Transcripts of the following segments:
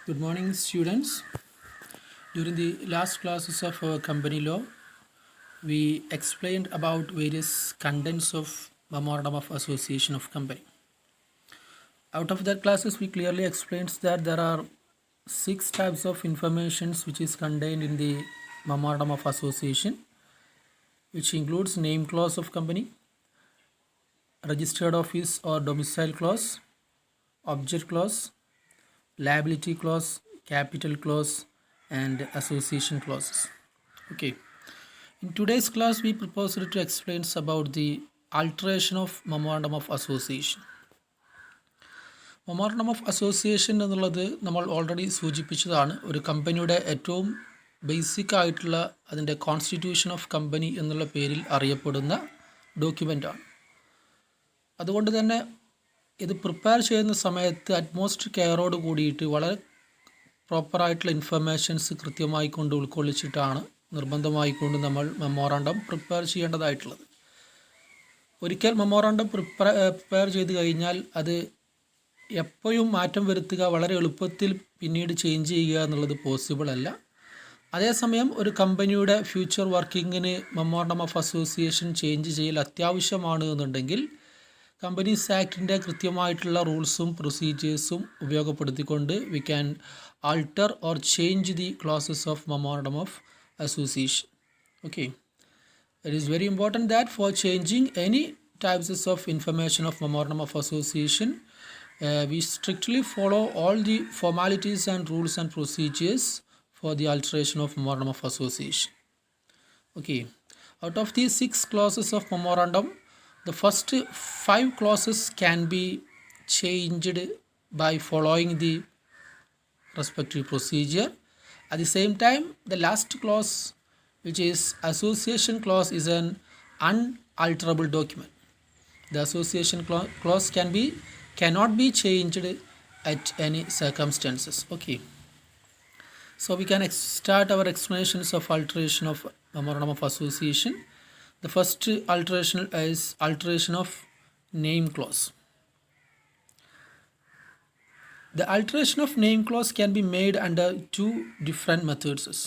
Good morning, students. During the last classes of company law, we explained about various contents of Memorandum of Association of Company. Out of that classes, we clearly explained that there are 6 types of informations which is contained in the Memorandum of Association, which includes name clause of company, registered office or domicile clause, object clause, liability clause, capital clause, and association clauses. Okay. In today's class, we proposed to explain about the alteration of Memorandum of Association. Memorandum of Association എന്നുള്ളത് നമ്മൾ already സൂചിപ്പിച്ചതാണ്. ഒരു കമ്പനിയുടെ ഏറ്റവും basic ആയിട്ടുള്ള അതിൻ്റെ constitution of company എന്നുള്ള പേരിൽ അറിയപ്പെടുന്ന ഡോക്യുമെൻ്റാണ്. അതുകൊണ്ട് തന്നെ ഇത് പ്രിപ്പയർ ചെയ്യുന്ന സമയത്ത് അറ്റ്മോസ്റ്റ് കെയറോട് കൂടിയിട്ട് വളരെ പ്രോപ്പറായിട്ടുള്ള ഇൻഫർമേഷൻസ് കൃത്യമായി കൊണ്ട് ഉൾക്കൊള്ളിച്ചിട്ടാണ് നിർബന്ധമായിക്കൊണ്ട് നമ്മൾ മെമ്മോറാണ്ടം പ്രിപ്പയർ ചെയ്യേണ്ടതായിട്ടുള്ളത്. ഒരിക്കൽ മെമ്മോറാണ്ടം പ്രിപ്പയർ ചെയ്ത് കഴിഞ്ഞാൽ അത് എപ്പോഴും മാറ്റം വരുത്തുക, വളരെ എളുപ്പത്തിൽ പിന്നീട് ചേഞ്ച് ചെയ്യുക എന്നുള്ളത് പോസിബിൾ അല്ല. അതേസമയം ഒരു കമ്പനിയുടെ ഫ്യൂച്ചർ വർക്കിങ്ങിന് മെമ്മോറാണ്ടം ഓഫ് അസോസിയേഷൻ ചേഞ്ച് ചെയ്യൽ അത്യാവശ്യമാണ് എന്നുണ്ടെങ്കിൽ കമ്പനീസ് ആക്ടിൻ്റെ കൃത്യമായിട്ടുള്ള റൂൾസും പ്രൊസീജിയേഴ്സും ഉപയോഗപ്പെടുത്തിക്കൊണ്ട് we can alter or change the clauses of memorandum of association. Okay, it is very important that for changing any types of information of memorandum of association, we strictly follow all the formalities and rules and procedures for the alteration of memorandum of association. Okay, out of these 6 clauses of memorandum, the first 5 clauses can be changed by following the respective procedure. At the same time, the last clause, which is association clause, is an unalterable document. The association clause cannot be changed at any circumstances. Okay. So we can start our explanations of alteration of Memorandum of Association. The first alteration is alteration of name clause. The alteration of name clause can be made under 2 different methods.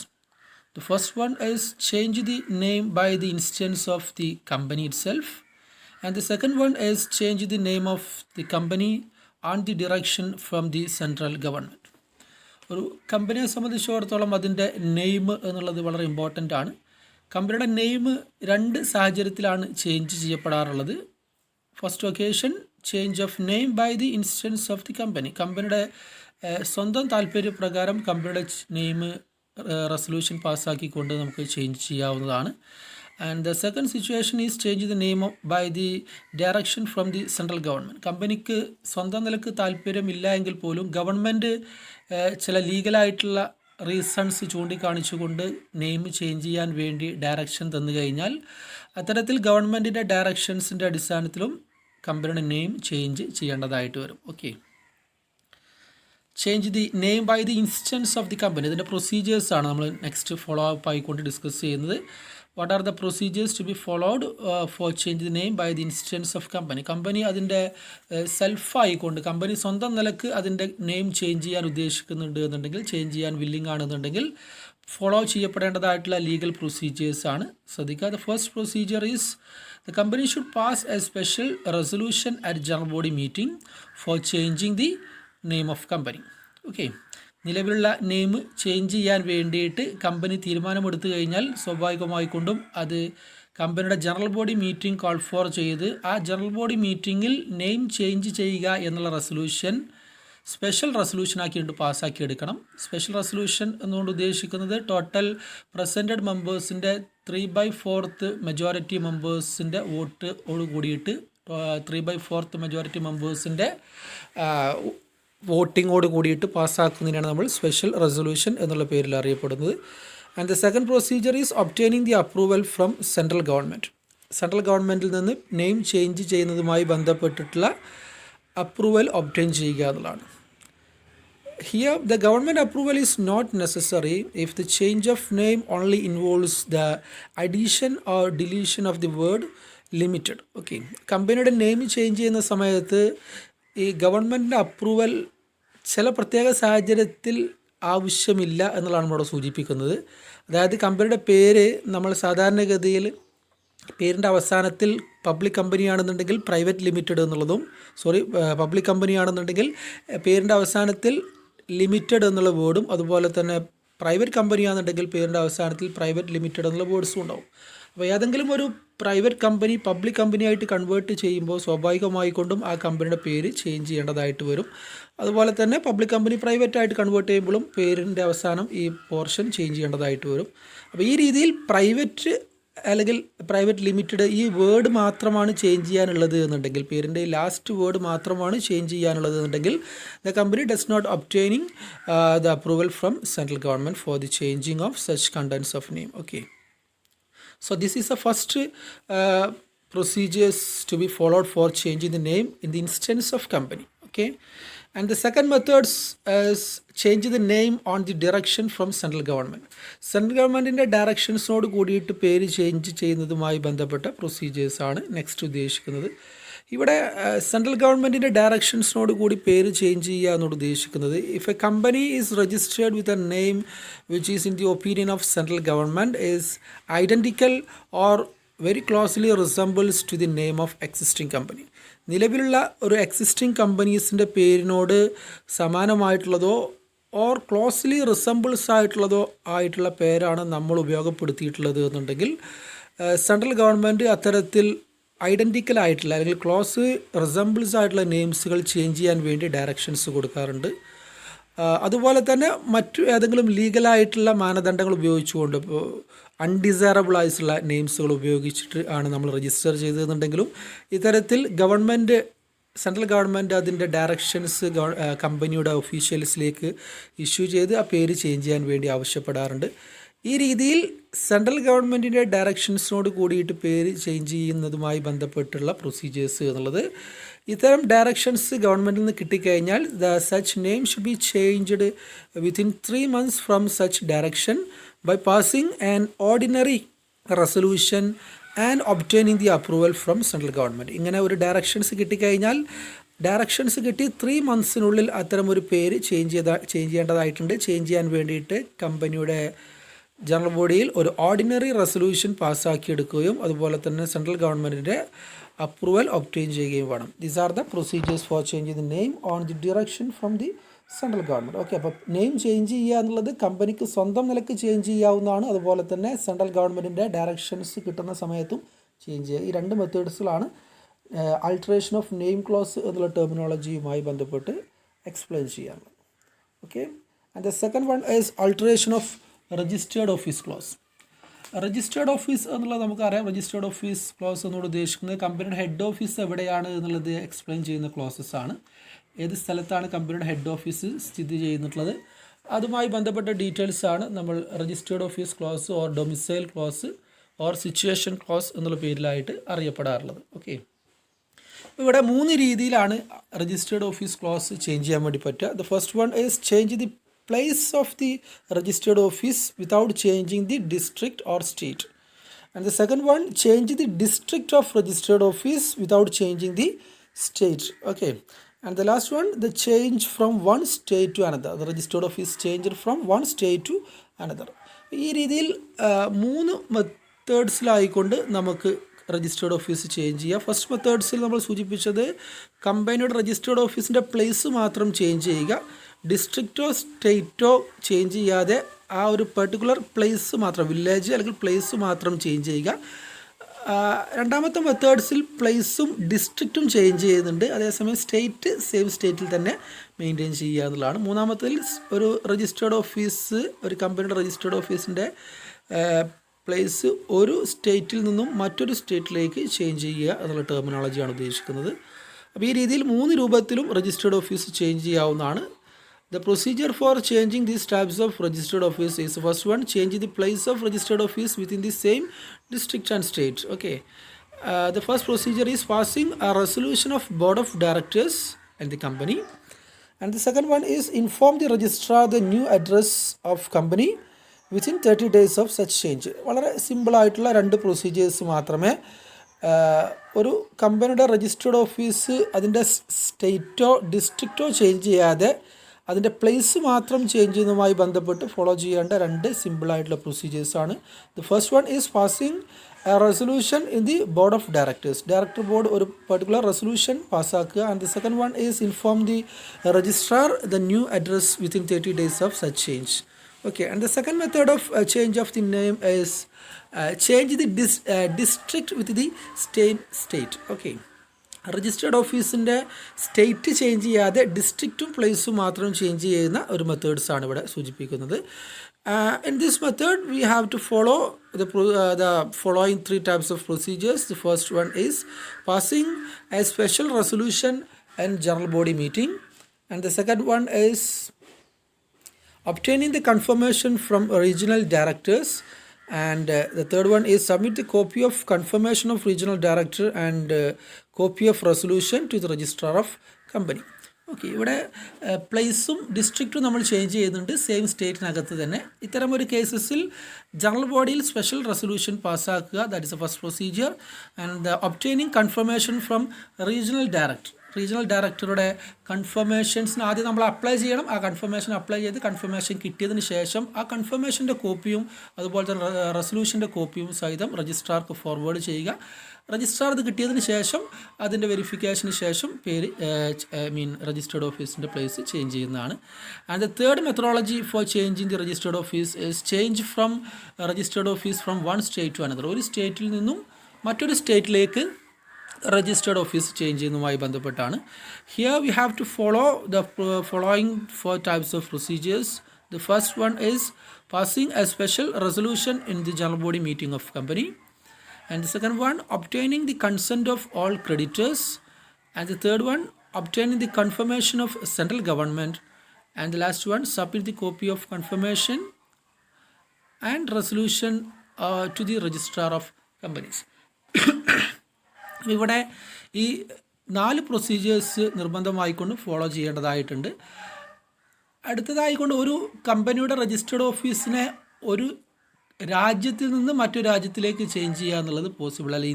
The first one is change the name by the instance of the company itself, and the second one is change the name of the company on the direction from the central government. ഒരു കമ്പനിയെ സംബന്ധിച്ചിടത്തോളം അതിൻ്റെ name എന്നുള്ളത് വളരെ important ആണ്. കമ്പനിയുടെ name 2 സാഹചര്യത്തിലാണ് change ചെയ്യപ്പെടാറുള്ളത്. First occasion, change of name by the instance of the company. കമ്പനിയുടെ സ്വന്തം താല്പര്യപ്രകാരം കമ്പനിയുടെ നെയിം റെസൊല്യൂഷൻ പാസ്സാക്കിക്കൊണ്ട് നമുക്ക് ചേഞ്ച് ചെയ്യാവുന്നതാണ്. And the second situation is change the name by the direction from the central government. കമ്പനിക്ക് സ്വന്തം നിലക്ക് താല്പര്യമില്ല എങ്കിൽ പോലും ഗവൺമെൻറ് ചില ലീഗലായിട്ടുള്ള റീസൺസ് ചൂണ്ടിക്കാണിച്ചുകൊണ്ട് നെയിം ചേഞ്ച് ചെയ്യാൻ വേണ്ടി ഡയറക്ഷൻ തന്നു കഴിഞ്ഞാൽ അത്തരത്തിൽ ഗവൺമെൻറ്റിൻ്റെ ഡയറക്ഷൻസിൻ്റെ അടിസ്ഥാനത്തിലും കമ്പനിയുടെ നെയിം ചേഞ്ച് ചെയ്യേണ്ടതായിട്ട് വരും. Okay, change the name by the instance of the company. ഇതിൻ്റെ പ്രൊസീജിയേഴ്സാണ് നമ്മൾ നെക്സ്റ്റ് ഫോളോ അപ്പ് ആയിക്കൊണ്ട് ഡിസ്കസ് ചെയ്യുന്നത്. What are the procedures to be followed for change the name by the instance of company. Company അതിൻ്റെ സെൽഫായിക്കൊണ്ട് company സ്വന്തം നിലക്ക് അതിൻ്റെ നെയിം ചേഞ്ച് ചെയ്യാൻ ഉദ്ദേശിക്കുന്നുണ്ട് എന്നുണ്ടെങ്കിൽ, ചേഞ്ച് ചെയ്യാൻ വില്ലിംഗ് ആണെന്നുണ്ടെങ്കിൽ ഫോളോ ചെയ്യപ്പെടേണ്ടതായിട്ടുള്ള ലീഗൽ പ്രൊസീജിയേഴ്സാണ്. ശ്രദ്ധിക്കുക. The first procedure is the company should pass a special resolution at general body meeting for changing the name of company. Okay, നിലവിലുള്ള നെയിം ചേഞ്ച് ചെയ്യാൻ വേണ്ടിയിട്ട് കമ്പനി തീരുമാനമെടുത്തു കഴിഞ്ഞാൽ സ്വാഭാവികമായിക്കൊണ്ടും അത് കമ്പനിയുടെ general body meeting call for ചെയ്ത് ആ ജനറൽ ബോഡി മീറ്റിങ്ങിൽ നെയിം ചേഞ്ച് ചെയ്യുക എന്നുള്ള റെസൊല്യൂഷൻ സ്പെഷ്യൽ റെസൊല്യൂഷൻ ആക്കിയിട്ട് പാസ്സാക്കി എടുക്കണം. സ്പെഷ്യൽ റെസൊല്യൂഷൻ എന്നുകൊണ്ട് ഉദ്ദേശിക്കുന്നത് ടോട്ടൽ പ്രസൻറ്റഡ് മെമ്പേഴ്സിൻ്റെ 3/4 മെജോറിറ്റി മെമ്പേഴ്സിൻ്റെ വോട്ടോട് കൂടിയിട്ട് 3/4 മെജോറിറ്റി മെമ്പേഴ്സിൻ്റെ വോട്ടിങ്ങോട് കൂടിയിട്ട് പാസ്സാക്കുന്നതിനാണ് നമ്മൾ സ്പെഷ്യൽ റെസൊല്യൂഷൻ എന്നുള്ള പേരിൽ അറിയപ്പെടുന്നത്. And the second procedure is obtaining the approval from central government. Central ഗവൺമെൻറ്റിൽ നിന്ന് നെയിം ചേഞ്ച് ചെയ്യുന്നതുമായി ബന്ധപ്പെട്ടിട്ടുള്ള അപ്രൂവൽ ഒബ്റ്റെയിൻ ചെയ്യുക എന്നുള്ളതാണ്. Here, the government approval is not necessary if the change of name only involves the addition or deletion of the word limited. Okay, കമ്പനിയുടെ name change ചെയ്യുന്ന സമയത്ത് ഈ ഗവൺമെൻറ്റിൻ്റെ അപ്രൂവൽ ചില പ്രത്യേക സാഹചര്യത്തിൽ ആവശ്യമില്ല എന്നുള്ളതാണ് നമ്മളിവിടെ സൂചിപ്പിക്കുന്നത്. അതായത് കമ്പനിയുടെ പേര് നമ്മൾ സാധാരണഗതിയിൽ പേരിൻ്റെ അവസാനത്തിൽ പബ്ലിക് കമ്പനിയാണെന്നുണ്ടെങ്കിൽ പ്രൈവറ്റ് ലിമിറ്റഡ് എന്നുള്ളതും പബ്ലിക് കമ്പനിയാണെന്നുണ്ടെങ്കിൽ പേരിൻ്റെ അവസാനത്തിൽ ലിമിറ്റഡ് എന്നുള്ള വേർഡും അതുപോലെ തന്നെ പ്രൈവറ്റ് കമ്പനിയാണെന്നുണ്ടെങ്കിൽ പേരിൻ്റെ അവസാനത്തിൽ പ്രൈവറ്റ് ലിമിറ്റഡ് എന്നുള്ള വേർഡ്സും ഉണ്ടാവും. അപ്പോൾ ഏതെങ്കിലും ഒരു പ്രൈവറ്റ് കമ്പനി പബ്ലിക് കമ്പനിയായിട്ട് കൺവേർട്ട് ചെയ്യുമ്പോൾ സ്വാഭാവികമായിക്കൊണ്ടും ആ കമ്പനിയുടെ പേര് ചേഞ്ച് ചെയ്യേണ്ടതായിട്ട് വരും. അതുപോലെ തന്നെ പബ്ലിക് കമ്പനി പ്രൈവറ്റ് ആയിട്ട് കൺവേർട്ട് ചെയ്യുമ്പോഴും പേരിൻ്റെ അവസാനം ഈ പോർഷൻ ചേഞ്ച് ചെയ്യേണ്ടതായിട്ട് വരും. അപ്പോൾ ഈ രീതിയിൽ പ്രൈവറ്റ് അല്ലെങ്കിൽ പ്രൈവറ്റ് ലിമിറ്റഡ് ഈ വേർഡ് മാത്രമാണ് ചേഞ്ച് ചെയ്യാനുള്ളത് എന്നുണ്ടെങ്കിൽ, പേരിൻ്റെ ലാസ്റ്റ് വേർഡ് മാത്രമാണ് ചേഞ്ച് ചെയ്യാനുള്ളത് എന്നുണ്ടെങ്കിൽ, the company does not obtaining the approval from central government for the changing of such contents of name. Okay, so this is the first procedures to be followed for changing the name in the instance of company. Okay, and the second methods is changing the name on the direction from central government. Central governmentന്റെ ഡയറക്ഷൻസിനോട് കൂടിയിട്ട് പേര് change ചെയ്യുന്നതുമായി ബന്ധപ്പെട്ട പ്രൊസീജിയേഴ്സാണ് next ഉദ്ദേശിക്കുന്നത്. ഇവിടെ central ഗവൺമെൻറ്റിൻ്റെ ഡയറക്ഷൻസിനോട് കൂടി പേര് change ചെയ്യുക എന്നോട് ഉദ്ദേശിക്കുന്നത്, if a company is registered with a name which is in the opinion of central government is identical or very closely resembles to the name of existing company. നിലവിലുള്ള ഒരു എക്സിസ്റ്റിംഗ് കമ്പനീസിൻ്റെ പേരിനോട് സമാനമായിട്ടുള്ളതോ ഓർ ക്ലോസ്ലി റിസംബിൾസ് ആയിട്ടുള്ള പേരാണ് നമ്മൾ ഉപയോഗപ്പെടുത്തിയിട്ടുള്ളത് എന്നുണ്ടെങ്കിൽ central government അത്തരത്തിൽ ഐഡൻറ്റിക്കൽ ആയിട്ടുള്ള അല്ലെങ്കിൽ ക്ലോസ് റിസംബിൾസ് ആയിട്ടുള്ള നെയിംസുകൾ ചേഞ്ച് ചെയ്യാൻ വേണ്ടി ഡയറക്ഷൻസ് കൊടുക്കാറുണ്ട്. അതുപോലെ തന്നെ മറ്റു ഏതെങ്കിലും ലീഗലായിട്ടുള്ള മാനദണ്ഡങ്ങൾ ഉപയോഗിച്ചുകൊണ്ട്, ഇപ്പോൾ അൺഡിസൈറബിൾ ആയിട്ടുള്ള നെയിംസുകൾ ഉപയോഗിച്ചിട്ട് ആണ് നമ്മൾ രജിസ്റ്റർ ചെയ്തതെന്നുണ്ടെങ്കിലും ഇത്തരത്തിൽ സെൻട്രൽ ഗവൺമെൻറ് അതിൻ്റെ ഡയറക്ഷൻസ് കമ്പനിയുടെ ഒഫീഷ്യൽസിലേക്ക് ഇഷ്യൂ ചെയ്ത് ആ പേര് ചേഞ്ച് ചെയ്യാൻ വേണ്ടി ആവശ്യപ്പെടാറുണ്ട്. ഈ രീതിയിൽ സെൻട്രൽ ഗവൺമെൻറ്റിൻ്റെ ഡയറക്ഷൻസിനോട് കൂടിയിട്ട് പേര് ചേഞ്ച് ചെയ്യുന്നതുമായി ബന്ധപ്പെട്ടുള്ള പ്രൊസീജിയേഴ്സ് എന്നുള്ളത്, ഇത്തരം ഡയറക്ഷൻസ് ഗവൺമെൻറ്റിൽ നിന്ന് കിട്ടിക്കഴിഞ്ഞാൽ such name should be changed within 3 months from such direction by passing an ordinary resolution and obtaining the approval from central government. ഇങ്ങനെ ഒരു ഡയറക്ഷൻസ് കിട്ടിക്കഴിഞ്ഞാൽ ഡയറക്ഷൻസ് കിട്ടി 3 monthsനുള്ളിൽ അത്തരം ഒരു പേര് ചേഞ്ച് ചെയ്യേണ്ടതായിട്ടുണ്ട്. ചേഞ്ച് ചെയ്യാൻ വേണ്ടിയിട്ട് കമ്പനിയുടെ ജനറൽ ബോഡിയിൽ ഒരു ഓർഡിനറി റെസൊല്യൂഷൻ പാസ്സാക്കിയെടുക്കുകയും അതുപോലെ തന്നെ സെൻട്രൽ ഗവൺമെൻറ്റിൻ്റെ അപ്രൂവൽ ഒബ്റ്റെയിൻ ചെയ്യുകയും വേണം. These are the procedures for changing the name on the direction from the central government. Okay, അപ്പോൾ നെയിം ചേഞ്ച് ചെയ്യുക എന്നുള്ളത് കമ്പനിക്ക് സ്വന്തം നിലയ്ക്ക് ചേഞ്ച് ചെയ്യാവുന്നതാണ്. അതുപോലെ തന്നെ സെൻട്രൽ ഗവൺമെൻറ്റിൻ്റെ ഡയറക്ഷൻസ് കിട്ടുന്ന സമയത്തും ചേഞ്ച് ചെയ്യുക. ഈ രണ്ട് മെത്തേഡ്സിലാണ് ആൾട്ടറേഷൻ ഓഫ് നെയിം ക്ലോസ് എന്നുള്ള ടെർമിനോളജിയുമായി ബന്ധപ്പെട്ട് എക്സ്പ്ലെയിൻ ചെയ്യാനുള്ളത്. Okay, and the second one is alteration of registered office close. Registered office എന്നുള്ളത് നമുക്കറിയാം. രജിസ്റ്റേർഡ് ഓഫീസ് ക്ലോസ് എന്നോട് ഉദ്ദേശിക്കുന്നത് കമ്പനിയുടെ ഹെഡ് ഓഫീസ് എവിടെയാണ് എന്നുള്ളത് എക്സ്പ്ലെയിൻ ചെയ്യുന്ന ക്ലോസസ് ആണ്. ഏത് സ്ഥലത്താണ് കമ്പനിയുടെ ഹെഡ് ഓഫീസ് സ്ഥിതി ചെയ്യുന്നിട്ടുള്ളത്, അതുമായി ബന്ധപ്പെട്ട ഡീറ്റെയിൽസ് ആണ് നമ്മൾ registered office close or domicile close or situation close എന്നുള്ള പേരിലായിട്ട് അറിയപ്പെടാറുള്ളത്. ഓക്കെ, ഇവിടെ 3 രീതിയിലാണ് രജിസ്റ്റേർഡ് ഓഫീസ് ക്ലോസ് ചേഞ്ച് ചെയ്യാൻ വേണ്ടി പറ്റുക. The first one is change the place of the registered office without changing the district or state, and the second one, change the district of registered office without changing the state. Okay, and the last one, the change from one state to another, the registered office changed from one state to another. ഈ രീതിയിൽ 3 മെത്തേഡ്സിലായിക്കൊണ്ട് നമുക്ക് registered office change ചെയ്യുക. First മെത്തേഡ്സിൽ നമ്മൾ സൂചിപ്പിച്ചത് കമ്പനിയുടെ registered ഓഫീസിൻ്റെ place മാത്രം change ചെയ്യുക, ഡിസ്ട്രിക്റ്റോ സ്റ്റേറ്റോ ചേഞ്ച് ചെയ്യാതെ ആ ഒരു പെർട്ടിക്കുലർ പ്ലേസ് മാത്രം, വില്ലേജ് അല്ലെങ്കിൽ പ്ലേസ് മാത്രം ചേഞ്ച് ചെയ്യുക. രണ്ടാമത്തെ മെത്തേഡ്സിൽ പ്ലേസും ഡിസ്ട്രിക്റ്റും ചേഞ്ച് ചെയ്യുന്നുണ്ട്, അതേസമയം സ്റ്റേറ്റ് സെയിം സ്റ്റേറ്റിൽ തന്നെ മെയിൻറ്റെയിൻ ചെയ്യുക എന്നുള്ളതാണ്. മൂന്നാമത്തിൽ ഒരു രജിസ്റ്റേർഡ് ഓഫീസ്, ഒരു കമ്പനിയുടെ രജിസ്റ്റേർഡ് ഓഫീസിൻ്റെ പ്ലേസ് ഒരു സ്റ്റേറ്റിൽ നിന്നും മറ്റൊരു സ്റ്റേറ്റിലേക്ക് ചേഞ്ച് ചെയ്യുക എന്നുള്ള ടെർമിനോളജിയാണ് ഉദ്ദേശിക്കുന്നത്. അപ്പോൾ ഈ രീതിയിൽ 3 രൂപത്തിലും രജിസ്റ്റേർഡ് ഓഫീസ് ചേഞ്ച് ചെയ്യാവുന്നതാണ്. The procedure for changing these types of registered office is the first one, change the place of registered office within the same district and state. Okay, the first procedure is passing a resolution of board of directors and the company, and the second one is inform the registrar the new address of company within 30 days of such change. വളരെ simple ആയിട്ടുള്ള 2 procedures മാത്രമേ ഒരു കമ്പനിയുടെ registered office അതിൻ്റെ സ്റ്റേറ്റോ ഡിസ്ട്രിക്റ്റോ change ചെയ്യാതെ അതിൻ്റെ place മാത്രം change ചെയ്യുന്നതുമായി ബന്ധപ്പെട്ട് ഫോളോ ചെയ്യേണ്ട രണ്ട് സിമ്പിളായിട്ടുള്ള പ്രൊസീജിയേഴ്സാണ്. The first one is passing a resolution in the board of directors. Director board ഒരു പെർട്ടിക്കുലർ റെസൊല്യൂഷൻ പാസ്സാക്കുക. And the second one is inform the registrar the new address within 30 days of such change. Okay, and the second method of change of the name is change the district with the state. Okay, registered ഓഫീസിൻ്റെ state change ചെയ്യാതെ ഡിസ്ട്രിക്റ്റും പ്ലേസും മാത്രം change ചെയ്യുന്ന ഒരു മെത്തേഡ്സാണ് ഇവിടെ സൂചിപ്പിക്കുന്നത്. In this method we have to follow the following 3 types of procedures. The first one is passing a special resolution in general body meeting, and the second one is obtaining the confirmation from regional directors, and the third one is submit the copy of confirmation of regional director and copy of resolution to the registrar of company. Okay, ഇവിടെ പ്ലേസും ഡിസ്ട്രിക്റ്റും നമ്മൾ change ചെയ്യുന്നുണ്ട് same സ്റ്റേറ്റിനകത്ത് തന്നെ. ഇത്തരമൊരു കേസസിൽ general ബോഡിയിൽ special resolution പാസ്സാക്കുക, that is a first procedure. And obtaining confirmation from regional ഡയറക്ടറുടെ കൺഫർമേഷൻസിന് ആദ്യം നമ്മൾ അപ്ലൈ ചെയ്യണം. ആ കൺഫർമേഷൻ അപ്ലൈ ചെയ്ത് കൺഫർമേഷൻ കിട്ടിയതിന് ശേഷം ആ കൺഫർമേഷൻ്റെ കോപ്പിയും അതുപോലെ തന്നെ റെസൊല്യൂഷൻ്റെ കോപ്പിയും സഹിതം രജിസ്ട്രാർക്ക് ഫോർവേഡ് ചെയ്യുക. രജിസ്ട്രാർ ഇത് കിട്ടിയതിന് ശേഷം അതിൻ്റെ വെരിഫിക്കേഷന് ശേഷം പേര് രജിസ്റ്റേർഡ് ഓഫീസിൻ്റെ പ്ലേസ് ചേഞ്ച് ചെയ്യുന്നതാണ്. And the third methodology for changing the registered office is change from registered office from one state to another. ഒരു സ്റ്റേറ്റിൽ നിന്നും മറ്റൊരു സ്റ്റേറ്റിലേക്ക് രജിസ്റ്റേർഡ് ഓഫീസ് ചേഞ്ച് ചെയ്യുന്നതുമായി ബന്ധപ്പെട്ടാണ്. Here we have to follow the following 4 types of procedures. The first one is passing a special resolution in the general body meeting of company, and the second one obtaining the consent of all creditors, and the third one obtaining the confirmation of central government, and the last one submit the copy of confirmation and resolution to the registrar of companies. ഇവിടെ ഈ 4 procedures നിർബന്ധമായിക്കൊണ്ട് follow ചെയ്യേണ്ടതായിട്ടുണ്ട്. അടുത്തതായിക്കൊണ്ട് ഒരു കമ്പനിയുടെ registered ഓഫീസിനെ ഒരു രാജ്യത്തിൽ നിന്ന് മറ്റൊരു രാജ്യത്തിലേക്ക് change ചെയ്യുക എന്നുള്ളത് പോസിബിൾ അല്ല.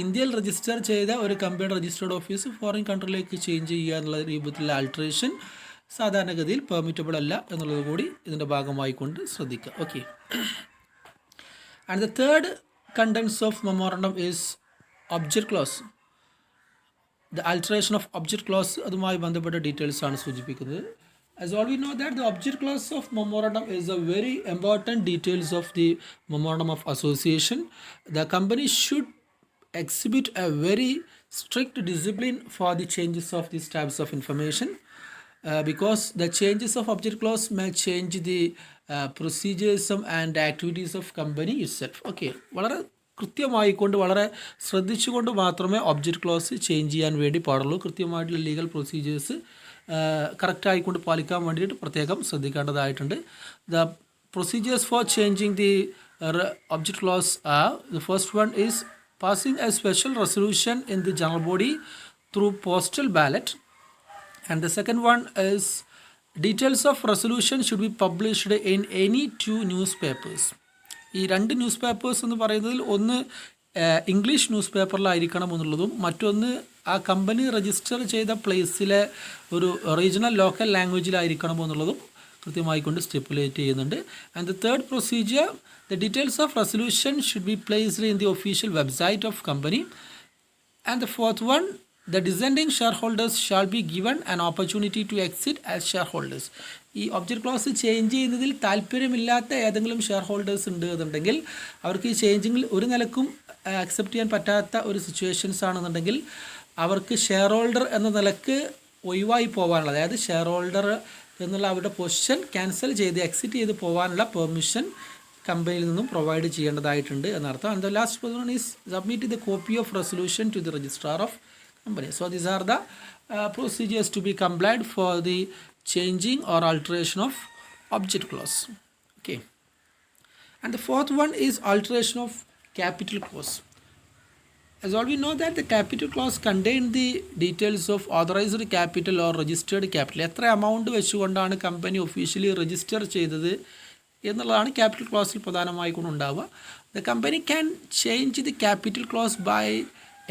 ഇന്ത്യയിൽ രജിസ്റ്റർ ചെയ്ത ഒരു കമ്പനിയുടെ രജിസ്റ്റേർഡ് ഓഫീസ് ഫോറിൻ കൺട്രിയിലേക്ക് ചേഞ്ച് ചെയ്യുക എന്നുള്ള രൂപത്തിലുള്ള ആൾട്ടറേഷൻ സാധാരണഗതിയിൽ പെർമിറ്റബിൾ അല്ല എന്നുള്ളത് കൂടി ഇതിൻ്റെ ഭാഗമായിക്കൊണ്ട് ശ്രദ്ധിക്കുക. Okay, and the third contents of memorandum is object clause. The alteration of object clause അതുമായി ബന്ധപ്പെട്ട ഡീറ്റെയിൽസ് ആണ് സൂചിപ്പിക്കുന്നത്. As all we know that the object clause of memorandum is a very important details of the memorandum of association. The company should exhibit a very strict discipline for the changes of these types of information because the changes of object clause may change the procedures and activities of company itself. Okay, വളരെ കൃത്യമായിക്കൊണ്ട് വളരെ ശ്രദ്ധിച്ചുകൊണ്ട് മാത്രമേ object close change ചെയ്യാൻ വേണ്ടി പാടുള്ളൂ. കൃത്യമായിട്ടുള്ള legal procedures കറക്റ്റായിക്കൊണ്ട് പാലിക്കാൻ വേണ്ടിയിട്ട് പ്രത്യേകം ശ്രദ്ധിക്കേണ്ടതായിട്ടുണ്ട്. The procedures for changing the object clause are the first one is passing a special resolution in the general body through postal ballot, and the second one is details of resolution should be published in any 2 newspapers. ഈ 2 news papers എന്ന് പറയുന്നതിൽ ഒന്ന് English news പേപ്പറിലായിരിക്കണം എന്നുള്ളതും മറ്റൊന്ന് ആ company register ചെയ്ത പ്ലേസിലെ ഒരു regional local ലാംഗ്വേജിലായിരിക്കണം എന്നുള്ളതും കൃത്യമായിക്കൊണ്ട് സ്റ്റിപ്പുലേറ്റ് ചെയ്യുന്നുണ്ട്. And the third procedure, the details of resolution should B placed in the official website of company, and the fourth one, the dissenting shareholders shall be given an opportunity to exit as shareholders. ഈ object close change ചെയ്യുന്നതിൽ താല്പര്യമില്ലാത്ത ഏതെങ്കിലും share holders ഉണ്ട് എന്നുണ്ടെങ്കിൽ അവർക്ക് ഈ ചേഞ്ചിങ്ങിൽ ഒരു നിലക്കും അക്സെപ്റ്റ് ചെയ്യാൻ പറ്റാത്ത ഒരു സിറ്റുവേഷൻസ് ആണെന്നുണ്ടെങ്കിൽ അവർക്ക് ഷെയർ ഹോൾഡർ എന്ന നിലക്ക് ഒഴിവായി പോകാനുള്ള, അതായത് ഷെയർ ഹോൾഡർ എന്നുള്ള അവരുടെ പൊസിഷൻ ക്യാൻസൽ ചെയ്ത് എക്സിറ്റ് ചെയ്ത് പോകാനുള്ള പെർമിഷൻ കമ്പനിയിൽ നിന്നും പ്രൊവൈഡ് ചെയ്യേണ്ടതായിട്ടുണ്ട് എന്നർത്ഥം. And the last one is submit the copy of resolution to the registrar of company. So these are the procedures to be complied for the changing or alteration of object clause. Okay, and the fourth one is alteration of capital clause. As all we know that the capital clause contain the details of authorized capital or registered capital. എത്ര amount വെച്ചുകൊണ്ടാണ് company officially register ചെയ്തത് എന്നുള്ളതാണ് capital ക്ലോസിൽ പ്രധാനമായിക്കൊണ്ട് ഉണ്ടാവുക. The company can change the capital clause by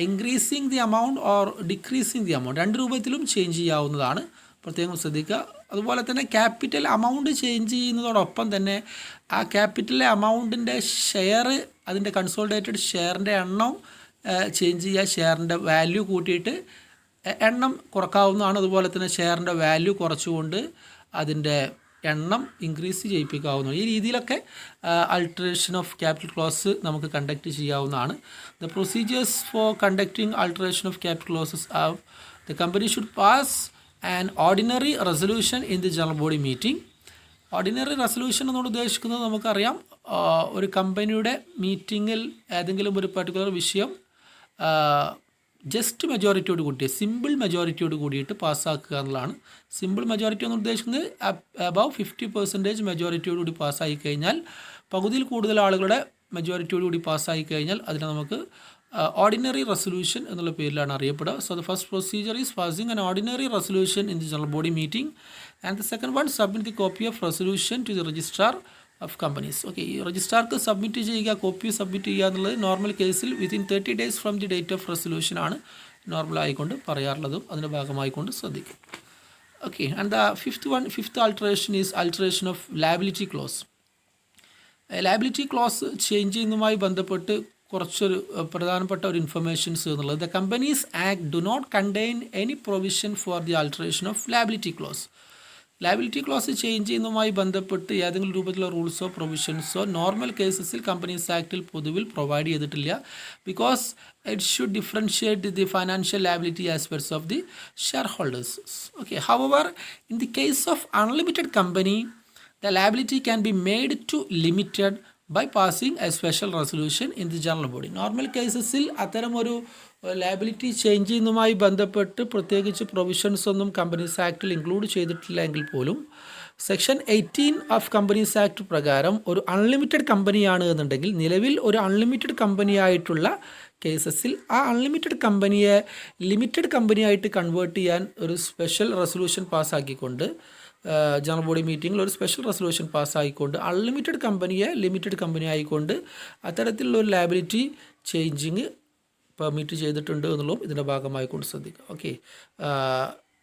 increasing the amount or decreasing the amount. 2 രൂപത്തിലും change ചെയ്യാവുന്നതാണ്. പ്രത്യേകം ശ്രദ്ധിക്കുക. അതുപോലെ തന്നെ ക്യാപിറ്റൽ എമൗണ്ട് ചേഞ്ച് ചെയ്യുന്നതോടൊപ്പം തന്നെ ആ ക്യാപിറ്റൽ എമൗണ്ടിൻ്റെ ഷെയർ, അതിൻ്റെ കൺസോളിഡേറ്റഡ് ഷെയറിൻ്റെ എണ്ണം ചേഞ്ച് ചെയ്യുക, ഷെയറിൻ്റെ വാല്യൂ കൂട്ടിയിട്ട് എണ്ണം കുറക്കാവുന്നതാണ്. അതുപോലെ തന്നെ ഷെയറിൻ്റെ വാല്യൂ കുറച്ചുകൊണ്ട് അതിൻ്റെ എണ്ണം ഇൻക്രീസ് ചെയ്യിപ്പിക്കാവുന്നതാണ്. ഈ രീതിയിലൊക്കെ അൾട്ടറേഷൻ ഓഫ് ക്യാപിറ്റൽ ക്ലോസ് നമുക്ക് കണ്ടക്ട് ചെയ്യാവുന്നതാണ്. The procedures for conducting alteration of capital clauses are the company should pass an ordinary resolution in the general body meeting. Ordinary resolution എന്നോട് ഉദ്ദേശിക്കുന്നത് നമുക്കറിയാം, ഒരു കമ്പനിയുടെ മീറ്റിങ്ങിൽ ഏതെങ്കിലും ഒരു പർട്ടിക്കുലർ വിഷയം ജസ്റ്റ് മെജോറിറ്റിയോട് കൂട്ടി, സിമ്പിൾ മെജോറിറ്റിയോട് കൂടിയിട്ട് പാസ്സാക്കുക എന്നുള്ളതാണ്. സിമ്പിൾ മെജോറിറ്റി എന്ന് ഉദ്ദേശിക്കുന്നത് അബവ് 50% മെജോറിറ്റിയോട് കൂടി പാസ്സായി കഴിഞ്ഞാൽ, പകുതിയിൽ കൂടുതൽ ആളുകളുടെ മെജോറിറ്റിയോട് കൂടി പാസ്സായി കഴിഞ്ഞാൽ അതിനെ നമുക്ക് ഓർഡിനറി റെസൊല്യൂഷൻ എന്നുള്ള പേരിലാണ് അറിയപ്പെടുക. So the first procedure is passing an ordinary resolution in the general body meeting and the second one submit the copy of resolution to the registrar of companies. Okay, ഈ രജിസ്ട്രാർക്ക് submit ചെയ്യുക, copy submit ചെയ്യുക എന്നുള്ളത് normal കേസിൽ within 30 days from the date of resolution ആണ് നോർമലായിക്കൊണ്ട് പറയാറുള്ളതും അതിൻ്റെ ഭാഗമായിക്കൊണ്ട് ശ്രദ്ധിക്കും. Okay, and the fifth alteration is alteration of liability clause. Liability clause change ചെയ്യുന്നതുമായി ബന്ധപ്പെട്ട് കുറച്ചൊരു പ്രധാനപ്പെട്ട ഒരു ഇൻഫർമേഷൻസ് എന്നുള്ളത്, the companies act do not contain any provision for the alteration of liability clause. Liability clause change ചെയ്യുന്നതുമായി ബന്ധപ്പെട്ട് ഏതെങ്കിലും രൂപത്തിലുള്ള റൂൾസോ പ്രൊവിഷൻസോ നോർമൽ കേസസിൽ കമ്പനീസ് ആക്ടിൽ പൊതുവിൽ പ്രൊവൈഡ് ചെയ്തിട്ടില്ല. Because it should differentiate the financial liability aspects of the share holders. Okay, however in the case of unlimited company the liability can be made to limited by passing a special resolution in the general body. Normal കേസസിൽ അത്തരം ഒരു liability change ചെയ്യുന്നതുമായി ബന്ധപ്പെട്ട് പ്രത്യേകിച്ച് provisions ഒന്നും companies ആക്ടിൽ include ചെയ്തിട്ടില്ല എങ്കിൽ പോലും സെക്ഷൻ 18 ഓഫ് കമ്പനീസ് ആക്ട് പ്രകാരം ഒരു അൺലിമിറ്റഡ് കമ്പനിയാണ് എന്നുണ്ടെങ്കിൽ, നിലവിൽ ഒരു അൺലിമിറ്റഡ് കമ്പനിയായിട്ടുള്ള കേസസിൽ ആ അൺലിമിറ്റഡ് കമ്പനിയെ ലിമിറ്റഡ് കമ്പനിയായിട്ട് കൺവേർട്ട് ചെയ്യാൻ ഒരു സ്പെഷ്യൽ റെസൊല്യൂഷൻ പാസ്സാക്കിക്കൊണ്ട്, ജനറൽ ബോഡി മീറ്റിങ്ങിൽ ഒരു സ്പെഷ്യൽ റെസൊല്യൂഷൻ പാസ്സായിക്കൊണ്ട് അൺലിമിറ്റഡ് കമ്പനിയെ ലിമിറ്റഡ് കമ്പനി ആയിക്കൊണ്ട് അത്തരത്തിലുള്ള ഒരു ലയബിലിറ്റി ചേഞ്ചിങ് പെർമിറ്റ് ചെയ്തിട്ടുണ്ട് എന്നുള്ളതും ഇതിൻ്റെ ഭാഗമായിക്കൊണ്ട് ശ്രദ്ധിക്കുക. ഓക്കെ,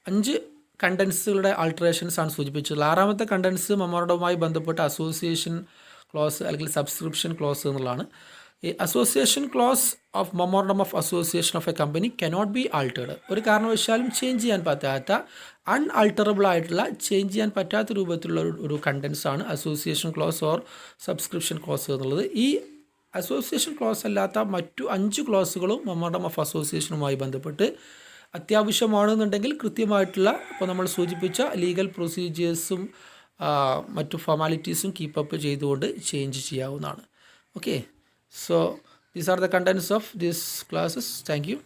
5 കണ്ടൻസുകളുടെ ആൾട്ടറേഷൻസ് ആണ് സൂചിപ്പിച്ചത്. 6ാമത്തെ കണ്ടൻസ് മെമ്മോറണ്ടവുമായി ബന്ധപ്പെട്ട അസോസിയേഷൻ ക്ലോസ് അല്ലെങ്കിൽ സബ്സ്ക്രിപ്ഷൻ ക്ലോസ് എന്നുള്ളതാണ്. ഈ association close of memorandum of association of A company cannot be altered. ഒരു കാരണവശാലും ചേഞ്ച് ചെയ്യാൻ പറ്റാത്ത, അൺആൾട്ടറബിൾ ആയിട്ടുള്ള, ചേഞ്ച് ചെയ്യാൻ പറ്റാത്ത രൂപത്തിലുള്ള ഒരു കണ്ടൻസ് ആണ് association close or subscription close എന്നുള്ളത്. ഈ അസോസിയേഷൻ ക്ലോസ് അല്ലാത്ത മറ്റു 5 ക്ലോസുകളും മെമ്മോറണ്ടം ഓഫ് അസോസിയേഷനുമായി ബന്ധപ്പെട്ട് അത്യാവശ്യമാണെന്നുണ്ടെങ്കിൽ കൃത്യമായിട്ടുള്ള ഇപ്പോൾ നമ്മൾ സൂചിപ്പിച്ച ലീഗൽ പ്രൊസീജിയേഴ്സും മറ്റു ഫോർമാലിറ്റീസും കീപ്പപ്പ് ചെയ്തുകൊണ്ട് ചേഞ്ച് ചെയ്യാവുന്നതാണ്. Okay, so these are the contents of these classes. Thank you.